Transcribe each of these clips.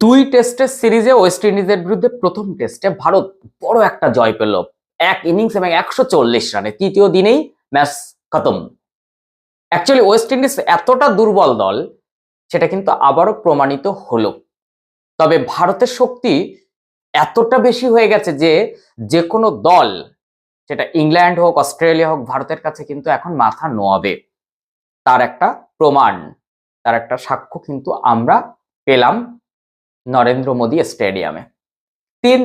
দুই টেস্টের সিরিজে ওয়েস্ট ইন্ডিজের বিরুদ্ধে প্রথম টেস্টে ভারত বড় একটা জয় পেল, এক ইনিংস এবং 140 রানে। তৃতীয় দিনেই ম্যাচ খতম। অ্যাকচুয়ালি ওয়েস্ট ইন্ডিজ এতটা দুর্বল দল, সেটা কিন্তু আবারও প্রমাণিত হলো। তবে ভারতের শক্তি এতটা বেশি হয়ে গেছে যে যে কোনো দল, সেটা ইংল্যান্ড হোক অস্ট্রেলিয়া হোক, ভারতের কাছে কিন্তু এখন মাথা নোয়াবে। তার একটা প্রমাণ, তার একটা সাক্ষ্য কিন্তু আমরা পেলাম নরেন্দ্র মোদী স্টেডিয়ামে।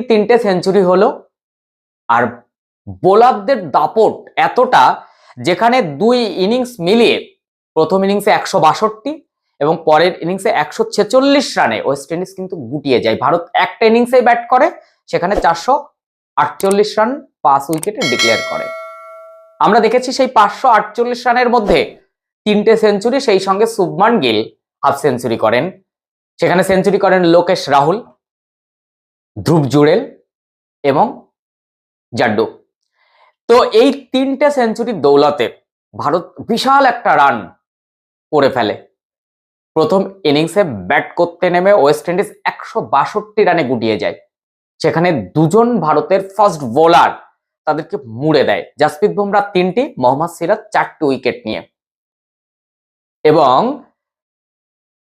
তিনটে সেঞ্চুরি হলো, আর বোলারদের দাপট এতটা, যেখানে দুই ইনিংস মিলিয়ে প্রথম ইনিংসে 162 এবং পরের ইনিংসে 146 রানে ওয়েস্ট ইন্ডিজ কিন্তু গুটিয়ে যায়। ভারত একটা ইনিংসে ব্যাট করে, সেখানে 448 রান 5 উইকেটে ডিক্লেয়ার করে। আমরা দেখেছি সেই 548 রানের মধ্যে তিনটে সেঞ্চুরি, সেই সঙ্গে শুভমান গিল হাফ সেঞ্চুরি করেন। সেখানে সেঞ্চুরি করেন লোকেশ রাহুল, ধ্রুব জুড়েল এবং জাড্ডু। তো এই তিনটে সেঞ্চুরির দৌলতে ভারত বিশাল একটা রান করে ফেলে। প্রথম ইনিংসে ব্যাট করতে নেমে ওয়েস্ট ইন্ডিজ 162 রানে গুটিয়ে যায়। সেখানে দুজন ভারতের ফার্স্ট বোলার তাদেরকে মুড়ে দেয়। জাসপ্রীত বুমরা 3টি, মোহাম্মদ সিরাজ 4টি উইকেট নিয়ে। এবং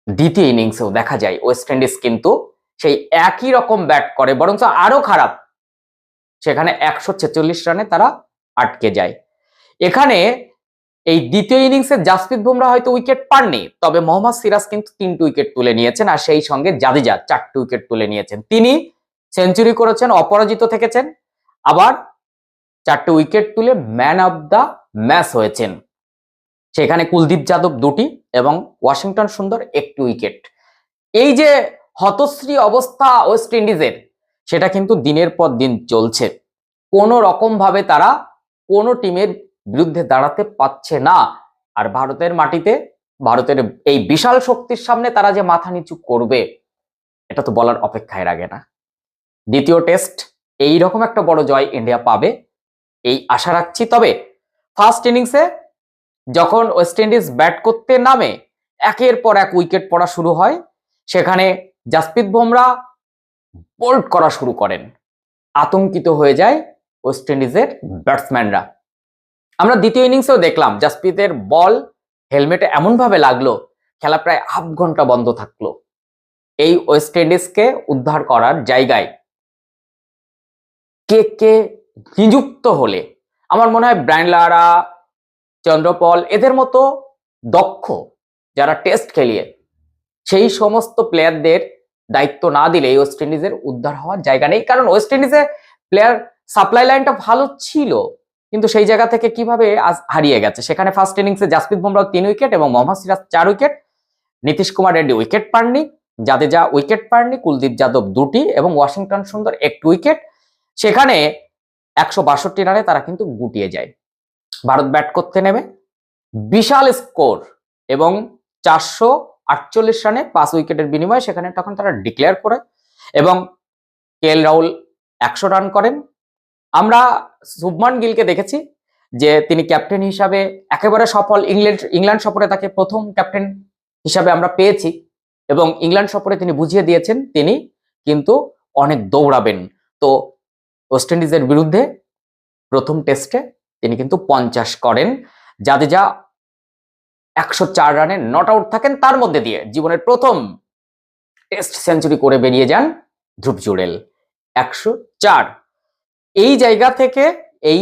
দ্বিতীয় ইনিংসেও দেখা যায় ওয়েস্ট ইন্ডিজ কিন্তু সেই একই রকম ব্যাট করে, বরঞ্চ আরো খারাপ। সেখানে 146 রানে তারা আটকে যায়। এখানে এই দ্বিতীয় ইনিংসে জাসপ্রীত বুমরা হয়তো উইকেট পাননি, তবে মোহাম্মদ সিরাজ কিন্তু 3টি উইকেট তুলে নিয়েছেন, আর সেই সঙ্গে জাদেজা 4টি উইকেট তুলে নিয়েছেন। তিনি সেঞ্চুরি করেছেন, অপরাজিত থেকেছেন, আবার 4টে উইকেট তুলে ম্যান অফ দ্য ম্যাচ হয়েছেন। সেখানে কুলদীপ যাদব 2টি এবং ওয়াশিংটন সুন্দর 1টি উইকেট। এই যে হতশ্রী অবস্থা ওয়েস্ট ইন্ডিজের, সেটা কিন্তু দিনের পর দিন চলছে। কোনো রকম ভাবে তারা কোনো টিমের বিরুদ্ধে দাঁড়াতে পারছে না। আর ভারতের মাটিতে, ভারতের এই বিশাল শক্তির সামনে তারা যে মাথা নিচু করবে, এটা তো বলার অপেক্ষায় রাখে না। দ্বিতীয় টেস্ট এইরকম একটা বড় জয় ইন্ডিয়া পাবে, এই আশা রাখছি। তবে ফার্স্ট ইনিংসে যখন ওয়েস্ট ইন্ডিজ ব্যাট করতে নামে, একের পর এক উইকেট পড়া শুরু হয়। সেখানে জাসপ্রীত বুমরা বোল্ড করা শুরু করেন। আতঙ্কিত হয়ে যায় ওয়েস্ট ইন্ডিজের ব্যাটসম্যানরা। আমরা দ্বিতীয় ইনিংসেও দেখলাম জাসপ্রীতের বল হেলমেটে এমন ভাবে লাগলো, খেলা প্রায় হাফ ঘন্টা বন্ধ থাকলো। এই ওয়েস্ট ইন্ডিজকে উদ্ধার করার জায়গায় কে কে নিযুক্ত হলে, আমার মনে হয় ব্রায়ান লারা, চন্দ্রপল, এদের মতো দক্ষ যারা টেস্ট খেলিয়ে, সেই সমস্ত প্লেয়ারদের দায়িত্ব না দিলে ওয়েস্ট ইন্ডিজের উদ্ধার হওয়ার জায়গা নেই। কারণ ওয়েস্ট ইন্ডিজের প্লেয়ার সাপ্লাই লাইনটা ভালো ছিল, কিন্তু সেই জায়গা থেকে কিভাবে আজ হারিয়ে গেছে। সেখানে ফার্স্ট ইনিংসে জাসপ্রীত বুমরা 3 উইকেট এবং মোহাম্মদ সিরাজ 4 উইকেট, নীতিশ কুমার রেড্ডি উইকেট পাননি, জাদেজা উইকেট পাননি, কুলদীপ যাদব 2টি এবং ওয়াশিংটন সুন্দর 1টি উইকেট। সেখানে 162 রানে তারা কিন্তু গুটিয়ে যায়। ভারত ব্যাট করতে নেমে বিশাল স্কোর এবং 448 রানে 5 উইকেটের বিনিময়ে সেখানে তখন তারা ডিক্লেয়ার করে এবং কে এল রাহুল 100 রান করেন। আমরা শুভমান গিলকে দেখেছি যে তিনি ক্যাপ্টেন হিসাবে একেবারে সফল। ইংল্যান্ড সফরে তাকে প্রথম ক্যাপ্টেন হিসাবে আমরা পেয়েছি এবং ইংল্যান্ড সফরে তিনি বুঝিয়ে দিয়েছেন তিনি কিন্তু অনেক দৌড়াবেন। তো ওয়েস্ট ইন্ডিজের বিরুদ্ধে প্রথম টেস্টে তিনি কিন্তু 50 করেন। জাদেজা 104 রানে নট আউট থাকেন, তার মধ্যে দিয়ে জীবনের প্রথম টেস্ট সেঞ্চুরি করে বেরিয়ে যান ধ্রুব জুড়েল 104। এই জায়গা থেকে এই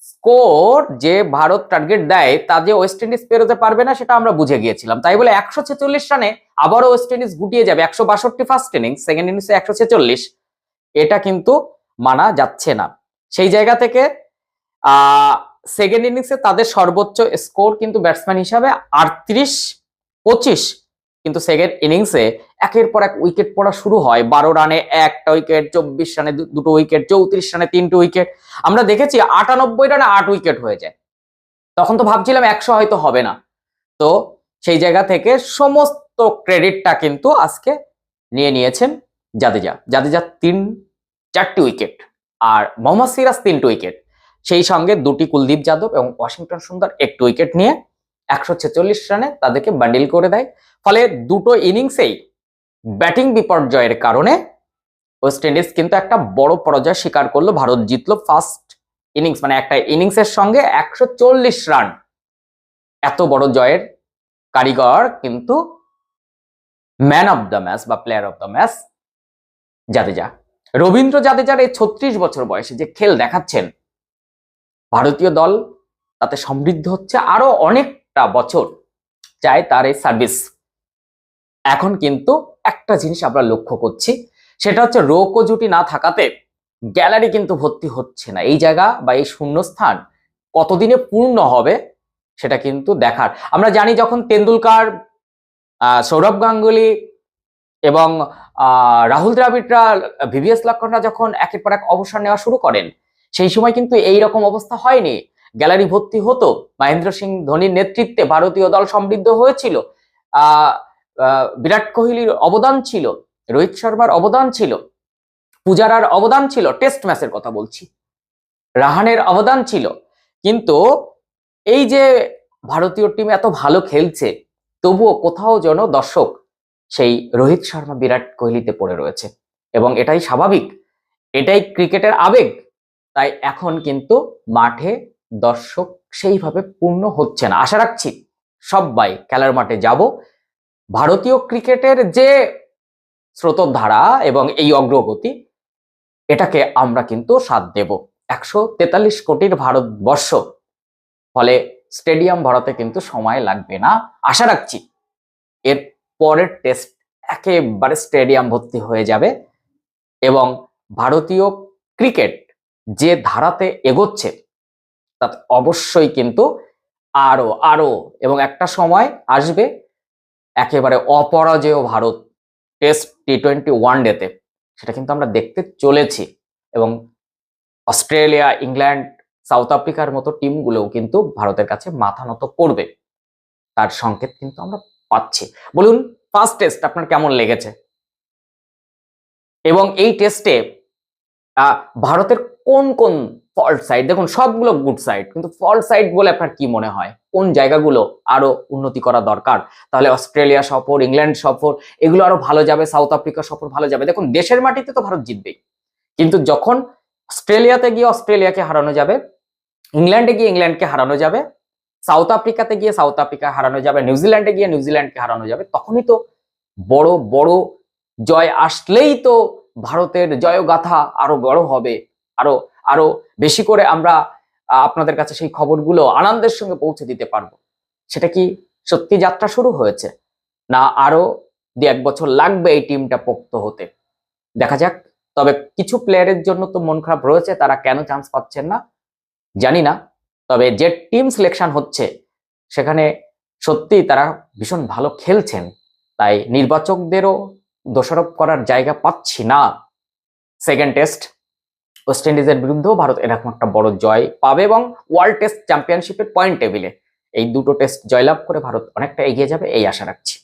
স্কোর যে ভারত টার্গেট দেয়, তা যে ওয়েস্ট ইন্ডিজ পেরোতে পারবে না সেটা আমরা বুঝে গিয়েছিলাম। তাই বলে 146 রানে আবারও ওয়েস্ট ইন্ডিজ গুটিয়ে যাবে। 162 ফার্স্ট ইনিংস, সেকেন্ড ইনিংসে 146, এটা কিন্তু মানা যাচ্ছে না। সেই জায়গা থেকে সেকেন্ড ইনিংসে তাদের সর্বোচ্চ স্কোর কিন্তু ব্যাটসম্যান হিসাবে 38-25, কিন্তু সেকেন্ড ইনিংসে একের পর এক উইকেট পড়া শুরু হয়। 12 রানে 1টা উইকেট, 24 রানে 2টো উইকেট, 34 রানে 3টে উইকেট। আমরা দেখেছি 98 রানে 8 উইকেট হয়ে যায়। তখন তো ভাবছিলাম 100 হয়তো হবে না। তো সেই জায়গা থেকে সমস্ত ক্রেডিটটা কিন্তু আজকে নিয়ে নিয়েছেন জাদেজা 4টি উইকেট, আর মোহাম্মদ সিরাজ 3টে উইকেট, সেই সঙ্গে 2টি কুলদীপ যাদব এবং ওয়াশিংটন সুন্দর 1টি উইকেট নিয়ে 146 রানে তাদেরকে বান্ডিল করে দেয়। ফলে দুটো ইনিংসেই ব্যাটিং বিপর্যয়ের কারণে ওয়েস্ট ইন্ডিজ কিন্তু একটা বড় পরাজয় স্বীকার করলো। ভারত জিতলো ফার্স্ট ইনিংস, মানে একটা ইনিংসের সঙ্গে 140 রান। এত বড় জয়ের কারিগর কিন্তু ম্যান অফ দ্য ম্যাচ বা player of the match Jadeja. Ravindra জাদেজার এই 36 বছর বয়সে যে খেল দেখাচ্ছেন, ভারতীয় দল তাতে সমৃদ্ধ হচ্ছে। আরো অনেকটা বছর চাই তার এই সার্ভিস। এখন কিন্তু একটা জিনিস আমরা লক্ষ্য করছি, সেটা হচ্ছে রোকো জুটি না থাকাতে গ্যালারি কিন্তু ভর্তি হচ্ছে না। এই জায়গা বা এই শূন্যস্থান কতদিনে পূর্ণ হবে সেটা কিন্তু দেখার। আমরা জানি যখন তেন্ডুলকার, সৌরভ গাঙ্গুলি এবং রাহুল দ্রাবিড়রা, ভিভিএস লক্ষ্মণরা যখন একের পর এক অবসর নেওয়া শুরু করেন, সেই সময় কিন্তু এই রকম অবস্থা হয়নি। গ্যালারি ভর্তি হতো। মহেন্দ্র সিং ধোনির নেতৃত্বে ভারতীয় দল সমৃদ্ধ হয়েছিল। বিরাট কোহলির অবদান ছিল, রোহিত শর্মার অবদান ছিল, পূজারার অবদান ছিল, টেস্ট ম্যাচের কথা বলছি, রাহানের অবদান ছিল। কিন্তু এই যে ভারতীয় টিম এত ভালো খেলছে, তবুও কোথাও যেন দর্শক সেই রোহিত শর্মা, বিরাট কোহলিতে পড়ে রয়েছে। এবং এটাই স্বাভাবিক, এটাই ক্রিকেটের আবেগ। তাই এখন কিন্তু মাঠে দর্শক সেইভাবে পূর্ণ হচ্ছে না। আশা রাখছি সবাই খেলার মাঠে যাব। ভারতীয় ক্রিকেটের যে স্রোতধারা এবং এই অগ্রগতি, এটাকে আমরা কিন্তু সাথ দেব। 143 কোটির ভারতবর্ষ, ফলে স্টেডিয়াম ভরাতে কিন্তু সময় লাগবে না। আশা রাখছি এর পরের টেস্ট একেবারে স্টেডিয়াম ভর্তি হয়ে যাবে এবং ভারতীয় ক্রিকেট যে ধারাতে এগোচ্ছে তাতে অবশ্যই কিন্তু আরো আরো এবং একটা সময় আসবে একেবারে অপরাজেয় ভারত টেস্ট, টি-20, ওয়ানডেতে। সেটা কিন্তু আমরা দেখতে চলেছি। এবং অস্ট্রেলিয়া, ইংল্যান্ড, সাউথ আফ্রিকার মতো টিমগুলোও কিন্তু ভারতের কাছে মাথা নত করবে, তার সংকেত কিন্তু আমরা পাচ্ছি। বলুন, ফার্স্ট টেস্ট আপনার কেমন লেগেছে? এবং এই টেস্টে ভারতের কোন কোন ফল্ট সাইড, দেখুন সবগুলো গুড সাইড, কিন্তু ফল্ট সাইড বলে আপনার কি মনে হয়? কোন জায়গাগুলো আরো উন্নতি করা দরকার? তাহলে অস্ট্রেলিয়া সফর, ইংল্যান্ড সফর, এগুলো আরো ভালো যাবে, সাউথ আফ্রিকা সফর ভালো যাবে। দেখুন, দেশের মাটিতে তো ভারত জিতবেই, কিন্তু যখন অস্ট্রেলিয়াতে গিয়ে অস্ট্রেলিয়াকে হারানো যাবে, ইংল্যান্ডে গিয়ে ইংল্যান্ডকে হারানো যাবে, সাউথ আফ্রিকাতে গিয়ে সাউথ আফ্রিকা হারানো যাবে, নিউজিল্যান্ডে গিয়ে নিউজিল্যান্ডকে হারানো যাবে, তখনই তো বড় বড় জয় আসলেই তো ভারতের জয়গাথা আরো বড় হবে। আরো আরো বেশি করে আমরা আপনাদের কাছে সেই খবরগুলো আনন্দের সঙ্গে পৌঁছে দিতে পারবো। সেটা কি সত্যি যাত্রা শুরু হয়েছে, না আরো 2-1 বছর লাগবে এই টিমটা পোক্ত হতে? দেখা যাক। তবে কিছু প্লেয়ারের জন্য তো মন খারাপ রয়েছে, তারা কেন চান্স পাচ্ছেন না জানি না। তবে যে টিম সিলেকশন হচ্ছে সেখানে সত্যি তারা ভীষণ ভালো খেলছেন, তাই নির্বাচকদেরও দোষারোপ করার জায়গা পাচ্ছি না। সেকেন্ড টেস্ট ওয়েস্ট ইন্ডিজের বিরুদ্ধেও ভারত এরকম একটা বড় জয় পাবে এবং ওয়ার্ল্ড টেস্ট চ্যাম্পিয়নশিপের পয়েন্ট টেবিলে এই দুটো টেস্ট জয়লাভ করে ভারত অনেকটা এগিয়ে যাবে, এই আশা রাখছি।